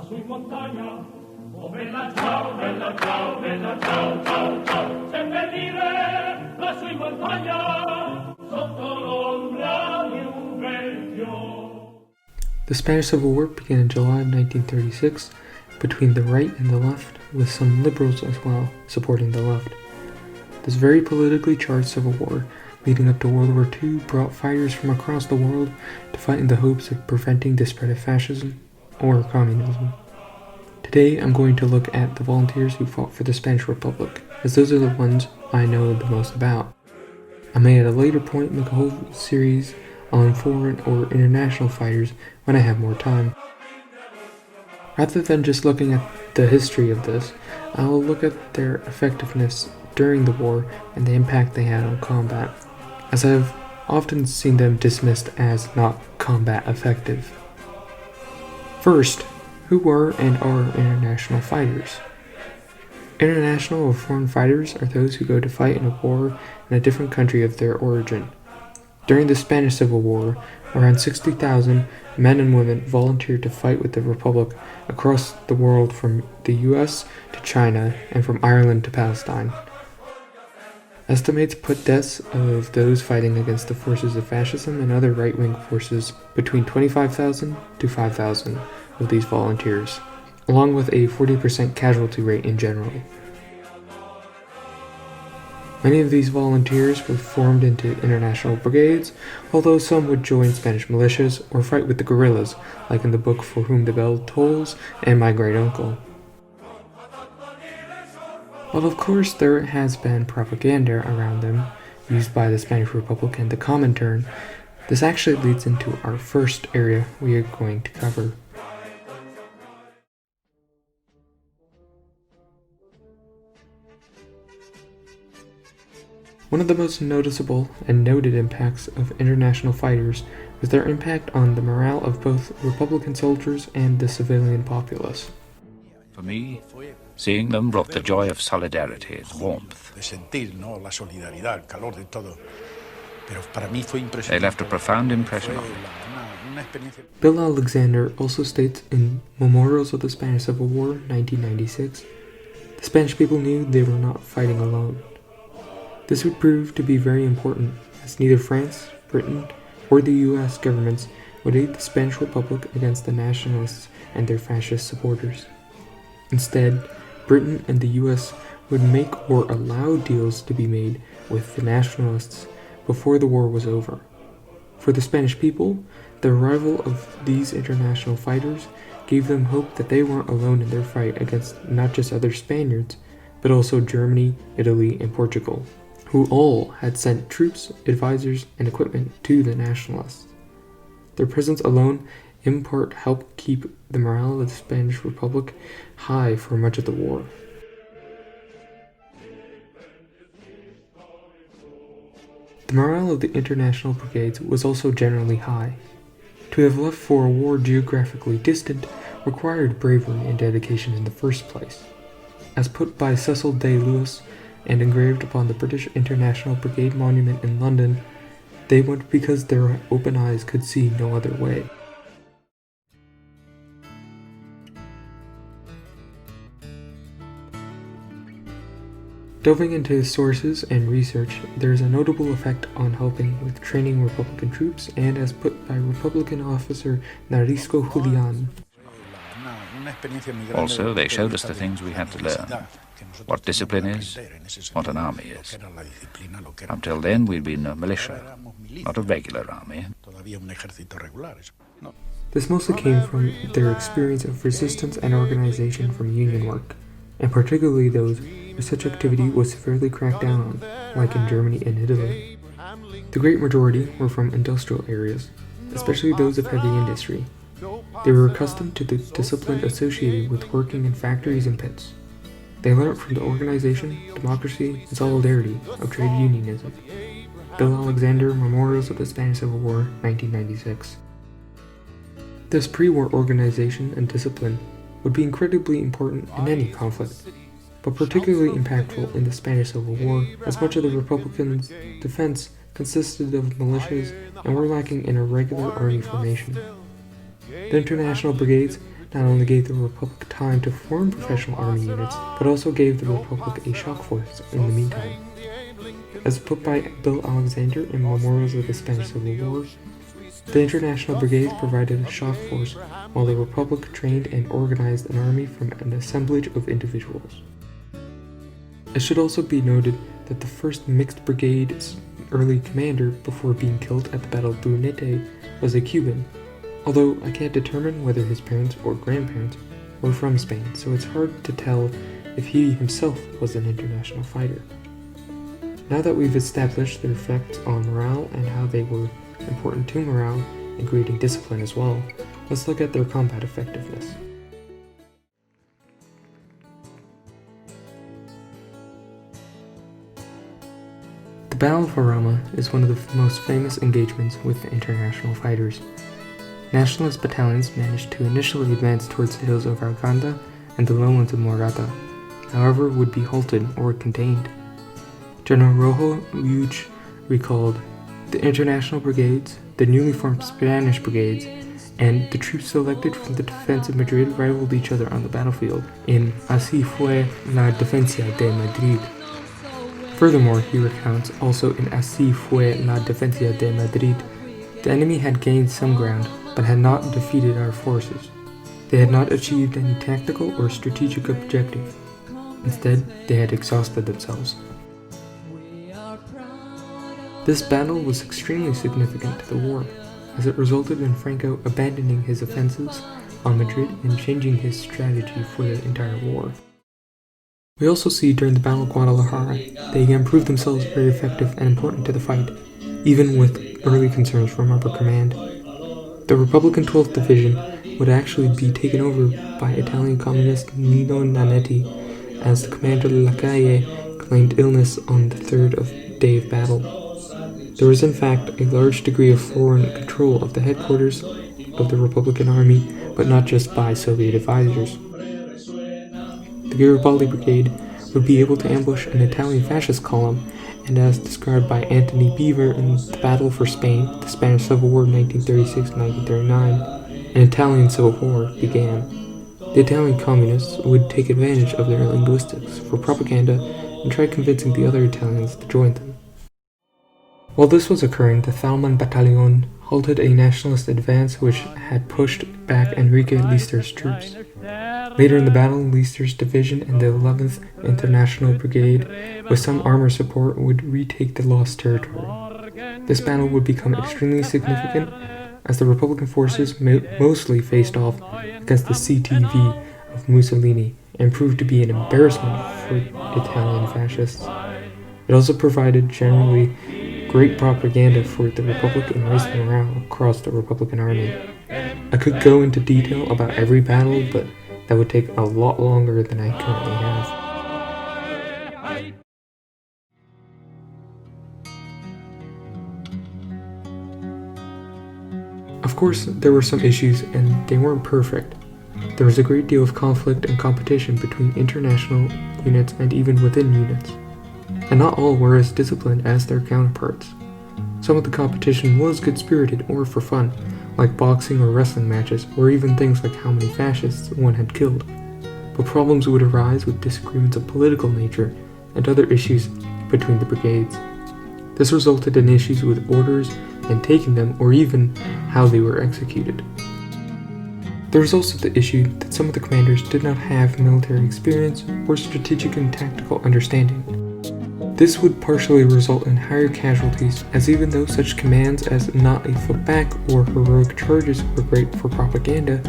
su in montagna. Oh bella ciao, bella ciao, bella ciao, ciao, ciao. Se per dire lassù in montagna, sotto l'ombra di un vecchio. The Spanish Civil War began in July 1936 between the right and the left, with some liberals as well supporting the left. This very politically charged civil war leading up to World War II brought fighters from across the world to fight in the hopes of preventing the spread of fascism or communism. Today I'm going to look at the volunteers who fought for the Spanish Republic, as those are the ones I know the most about. I may at a later point make a whole series on foreign or international fighters when I have more time. Rather than just looking at the history of this, I will look at their effectiveness during the war and the impact they had on combat, as I have often seen them dismissed as not combat effective. First, who were and are international fighters? International or foreign fighters are those who go to fight in a war in a different country of their origin. During the Spanish Civil War, around 60,000 men and women volunteered to fight with the Republic across the world, from the US to China and from Ireland to Palestine. Estimates put deaths of those fighting against the forces of fascism and other right-wing forces between 25,000 to 5,000 of these volunteers, along with a 40% casualty rate in general. Many of these volunteers were formed into international brigades, although some would join Spanish militias or fight with the guerrillas, like in the book For Whom the Bell Tolls and My Great Uncle. While of course there has been propaganda around them, used by the Spanish Republic and the Comintern, this actually leads into our first area we are going to cover. One of the most noticeable and noted impacts of international fighters was their impact on the morale of both Republican soldiers and the civilian populace. For me, seeing them brought the joy of solidarity and warmth. They left a profound impression on me. Bill Alexander also states in Memorials of the Spanish Civil War, 1996, the Spanish people knew they were not fighting alone. This would prove to be very important, as neither France, Britain, or the US governments would aid the Spanish Republic against the nationalists and their fascist supporters. Instead, Britain and the US would make or allow deals to be made with the nationalists before the war was over. For the Spanish people, the arrival of these international fighters gave them hope that they weren't alone in their fight against not just other Spaniards, but also Germany, Italy, and Portugal, who all had sent troops, advisors, and equipment to the nationalists. Their presence alone in part helped keep the morale of the Spanish Republic high for much of the war. The morale of the international brigades was also generally high. To have left for a war geographically distant required bravery and dedication in the first place. As put by Cecil Day Lewis and engraved upon the British International Brigade Monument in London, they went because their open eyes could see no other way. Delving into sources and research, there is a notable effect on helping with training Republican troops, and as put by Republican officer Narisco Julian. Also, they showed us the things we had to learn. What discipline is, what an army is. Until then, we'd been a militia, not a regular army. This mostly came from their experience of resistance and organization from union work, and particularly those where such activity was severely cracked down on, like in Germany and Italy. The great majority were from industrial areas, especially those of heavy industry. They were accustomed to the discipline associated with working in factories and pits. They learned from the organization, democracy, and solidarity of trade unionism. Bill Alexander, Memorials of the Spanish Civil War, 1996. This pre-war organization and discipline would be incredibly important in any conflict, but particularly impactful in the Spanish Civil War, as much of the Republicans' defense consisted of militias and were lacking in a regular army formation. The international brigades not only gave the Republic time to form professional army units, but also gave the Republic a shock force in the meantime. As put by Bill Alexander in Memorials of the Spanish Civil War, the international brigades provided a shock force, while the Republic trained and organized an army from an assemblage of individuals. It should also be noted that the first mixed brigade's early commander, before being killed at the Battle of Brunete, was a Cuban, although I can't determine whether his parents or grandparents were from Spain, so it's hard to tell if he himself was an international fighter. Now that we've established their effects on morale and how they were important to morale and creating discipline as well, let's look at their combat effectiveness. The Battle of Jarama is one of the most famous engagements with international fighters. Nationalist battalions managed to initially advance towards the hills of Arganda and the lowlands of Morata, however would be halted or contained. General Rojo Lluch recalled the international brigades, the newly formed Spanish brigades, and the troops selected from the defense of Madrid rivaled each other on the battlefield in Así fue la defensa de Madrid. Furthermore, he recounts, also in Así fue la defensa de Madrid, the enemy had gained some ground, but had not defeated our forces. They had not achieved any tactical or strategic objective. Instead, they had exhausted themselves. This battle was extremely significant to the war, as it resulted in Franco abandoning his offensives on Madrid and changing his strategy for the entire war. We also see during the Battle of Guadalajara, they again proved themselves very effective and important to the fight, even with early concerns from upper command. The Republican 12th Division would actually be taken over by Italian communist Nino Nanetti, as the commander Lacaille claimed illness on the third day of battle. There was in fact a large degree of foreign control of the headquarters of the Republican Army, but not just by Soviet advisors. The Garibaldi Brigade would be able to ambush an Italian fascist column, and as described by Anthony Beaver in The Battle for Spain, the Spanish Civil War 1936-1939, an Italian Civil War began. The Italian communists would take advantage of their linguistics for propaganda and try convincing the other Italians to join them. While this was occurring, the Thalmann Battalion halted a nationalist advance which had pushed back Enrique Lister's troops. Later in the battle, Lister's division and the 11th International Brigade, with some armor support, would retake the lost territory. This battle would become extremely significant as the Republican forces mostly faced off against the CTV of Mussolini and proved to be an embarrassment for Italian fascists. It also provided generally great propaganda for the Republic and raised morale across the Republican Army. I could go into detail about every battle, but that would take a lot longer than I currently have. Of course, there were some issues and they weren't perfect. There was a great deal of conflict and competition between international units and even within units, and not all were as disciplined as their counterparts. Some of the competition was good-spirited or for fun, like boxing or wrestling matches, or even things like how many fascists one had killed. But problems would arise with disagreements of political nature and other issues between the brigades. This resulted in issues with orders and taking them, or even how they were executed. There was also the issue that some of the commanders did not have military experience or strategic and tactical understanding. This would partially result in higher casualties, as even though such commands as "not a foot back" or "heroic charges" were great for propaganda,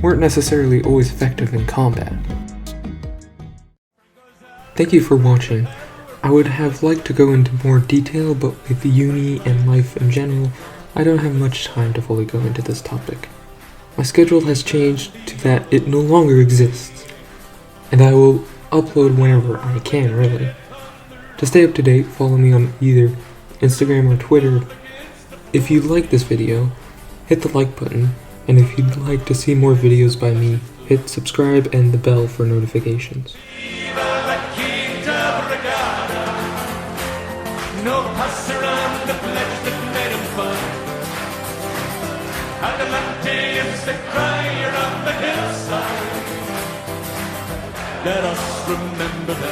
weren't necessarily always effective in combat. Thank you for watching. I would have liked to go into more detail, but with the uni and life in general, I don't have much time to fully go into this topic. My schedule has changed to that it no longer exists, and I will upload whenever I can, really. To stay up to date, follow me on either Instagram or Twitter. If you like this video, hit the like button, and if you'd like to see more videos by me, hit subscribe and the bell for notifications. No pass around the pledge that made him fun. And the Atlanteans, the crier of the hills. Let us remember them.